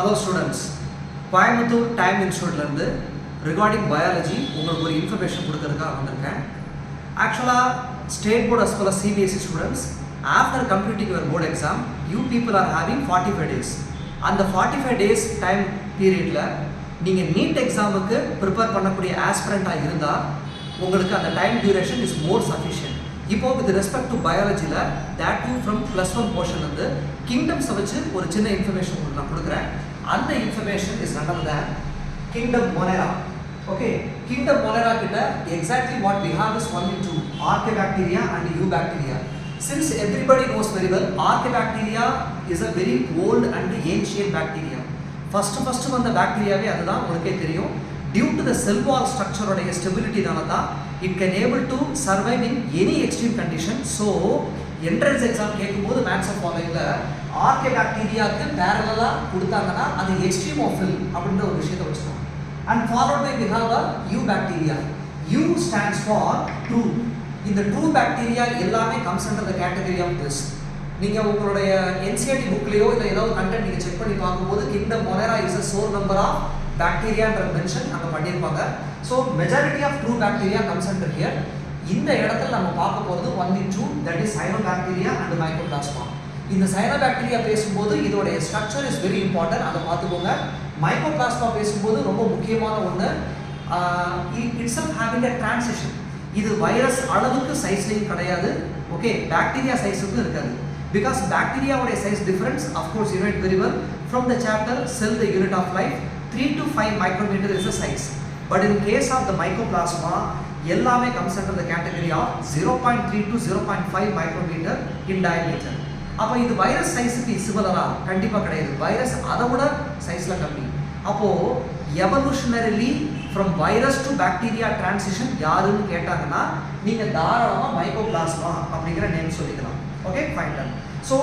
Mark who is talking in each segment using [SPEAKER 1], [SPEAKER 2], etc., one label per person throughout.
[SPEAKER 1] Hello students, Coimbatore Time Institute regarding biology உங்களுக்கு ஒரு information கொடுக்கிறதுக்காக வந்திருக்கேன். Actually, state board as well as CBSE students, after completing your board exam, you people are having 45 days. அந்த 45 days time periodல நீங்க NEET எக்ஸாமுக்கு prepare பண்ணக்கூடிய ஆஸ்பிரண்டா இருந்தா உங்களுக்கு அந்த time duration is more sufficient. இப்போ வித் ரெஸ்பெக்ட் டு பயாலஜியில் that too from +1 போர்ஷன் வந்து கிங்டம்ஸை வச்சு ஒரு சின்ன இன்ஃபர்மேஷன் உங்களுக்கு நான் கொடுக்குறேன். அந்த information is none other than kingdom Monera. Okay, kingdom Monera கிட்ட exactly what we have is only two, Archaebacteria and Eubacteria. Since everybody knows very well, Archaebacteria is a very old and ancient bacteria. First வந்த பாக்டீரியாவே அதுதான் உங்களுக்கே தெரியும். Due to the cell wall structure உடைய stability தான் it can able to survive in any extreme condition. So entrance exam கேட்கும்போது maths of ஃபாலோயிங்ல ஆர்கேபாக்டீரியாக்கு பேரலலா கொடுத்தாங்கன்னா அது எக்ஸ்ட்ரீம் ஆஃப் ஃபில் அப்படின்ற ஒரு விஷயத்தை வச்சுக்கோங்க. And followed by we have a Eubacteria. U stands for true. இந்த ட்ரூ பாக்டீரியா எல்லாமே comes under the category of this. நீங்க உங்களுடைய NCERT புக்லயோ இல்ல ஏதாவது கண்டென்ட் நீங்க செக் பண்ணி பார்க்கும்போது kingdom Monera is a sole number of bacteriaன்ற மென்ஷன் அங்க பண்ணிருப்பாங்க. So majority of true bacteria comes under here. இந்த இடத்துல நம்ம பார்க்க போறது only two, that is cyanobacteria and mycoplasma. இந்த cyanobacteria பேசும்போது இதோட ஸ்ட்ரக்சர் இஸ் வெரி இம்பார்ட்டன்ட், அதை பார்த்துக்கோங்க. mycoplasma பேசும்போது ரொம்ப முக்கியமான ஒன்று, itself having a transition. இது வைரஸ் அளவுக்கு சைஸ்லையும் கிடையாது, ஓகே, பாக்டீரியா சைஸுக்கும் இருக்காது. Because bacteria உடைய size difference of course you know it very well from the chapter cell the unit of life. 3 to 5 micrometer is the size. But in case of the mycoplasma, எல்லாமே comes under the category of 0.3 to 0.5 micrometer in diameter. அப்போ இது virus சைஸுக்கு சிமிலரா? கண்டிப்பா கிடையாது. Virus அதை விட சைஸ்ல கம்மி. அப்போ evolutionarily from virus to bacteria transition யாருன்னு கேட்டாங்கன்னா நீங்க தாராளமா மைக்கோபிளாஸ்மா அப்படிங்கிற நேம் சொல்லிக்கலாம். Okay, fine done. So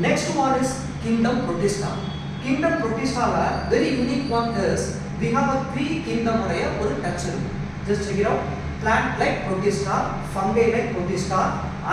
[SPEAKER 1] next one is kingdom Protista. Kingdom புரோட்டிஸ்டால very unique one is we have a three kingdom உடைய ஒரு டச் இருக்கு. Just check it out. Plant like protista, fungi like protista,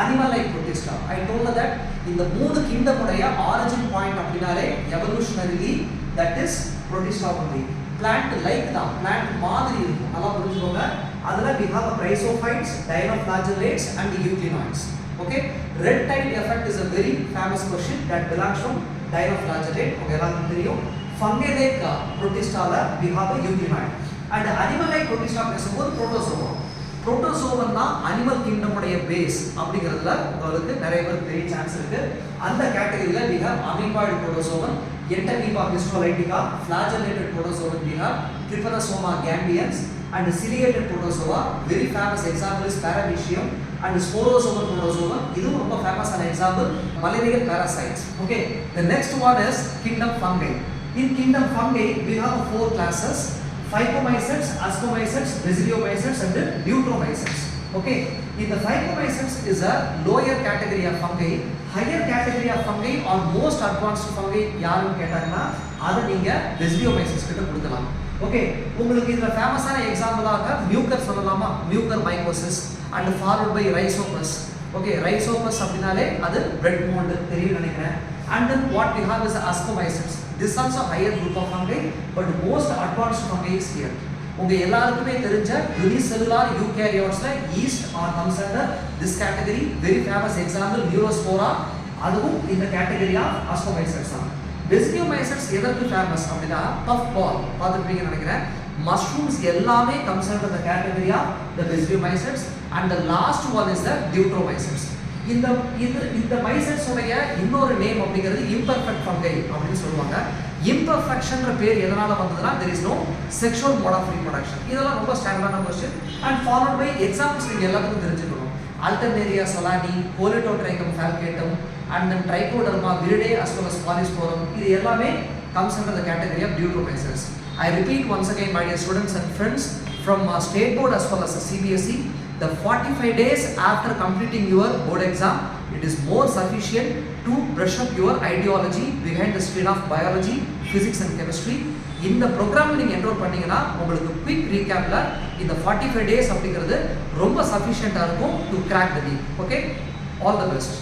[SPEAKER 1] animal like protista. I told that இந்த மூணு kingdom உடைய origin point அப்படினாலே evolutionarily that is protista only. Plant like தான், plant மாதிரி இருக்கும், நல்லா புரிஞ்சுக்கோங்க. அதுல we have a chrysophytes, dinoflagellates and euglenoids. Okay, red tide effect is a very famous question that belongs from dinoflagellate. Okay, எல்லாருக்கும் தெரியும். fungi like protista we have a euglenoid. And animal like protista பேசும்போது protozoa. protozoa னா animal kingdom உடைய base அப்படிங்கிறதுல உங்களுக்கு நிறைய பேர் தெரிய சான்ஸ் இருக்கு. அந்த கேட்டகரியில we have amoeboid protozoa, entamoeba histolytica, flagellated protozoa we have trypanosoma gambians, and ciliated protozoa. Very famous example is paramecium and sporozoa protozoa. இது ரொம்ப ஃபேமஸ் ஆன example malarial parasites. Okay, the next one is kingdom fungi. In kingdom fungi we have four classes: Phycomycetes, Ascomycetes, Basidiomycetes and Deuteromycetes. Okay, in the Phycomycetes is a lower category of fungi. Higher category of fungi or most advanced fungi யாருன்னு கேட்டாங்கன்னா அதை நீங்க Basidiomycetes கிட்ட கொடுக்கலாம். Okay, உங்களுக்கு இதுல ஃபேமஸான எக்ஸாம்பிளாக மியூக்கர் சொல்லலாமா? Mucor mycosis and followed by Rhizopus. Okay, Rhizopus அப்படினாலே அது பிரெட் மோல்ட் தெரியும் நினைக்கிறேன். And then what we have is Ascomycetes. This is also higher group of fungi, but most advanced fungi is here. உங்க எல்லாருக்குமே தெரிஞ்ச unicellular eukaryotes yeast are comes under this category. Very famous example Neurospora, அதுவும் இந்த category of Ascomycetes தான். Basidiomycetes எதற்கு famous அப்படினா puff ball பார்த்துப்பீங்க நினைக்கிறேன். Mushrooms எல்லாமே comes under the category of the Basidiomycetes, and the last one is the Deuteromycetes. இந்த mycetes உடைய இன்னொரு நேம் அப்படிங்கிறது imperfect fungi அப்படின்னு சொல்லுவாங்க. imperfectionன்ற பேர் எதனால வந்ததுன்னா there is no sexual mode of reproduction. இதெல்லாம் ரொம்ப ஸ்டாண்டர்டான question and followed by examples நீங்க எல்லாத்துக்கும் தெரிஞ்சுக்கணும். Alternaria solani, Polytotrichum falcatum and then Trichoderma viridae as well as Polysporum. இது எல்லாமே comes under the category of Deuteromycetes. I repeat once again, my dear students and friends, from state board as well as CBSE, the 45 days after completing your board exam, it is more sufficient to brush up your ideology behind the screen of biology, physics and chemistry. இந்த ப்ரோக்ராமில் நீங்கள் enrol பண்ணீங்கன்னா உங்களுக்கு quick ரீகேப்பில் இந்த 45 days அப்படிங்கிறது ரொம்ப சஃபிஷியண்ட்டாக இருக்கும் to crack the deep. Okay, all the best.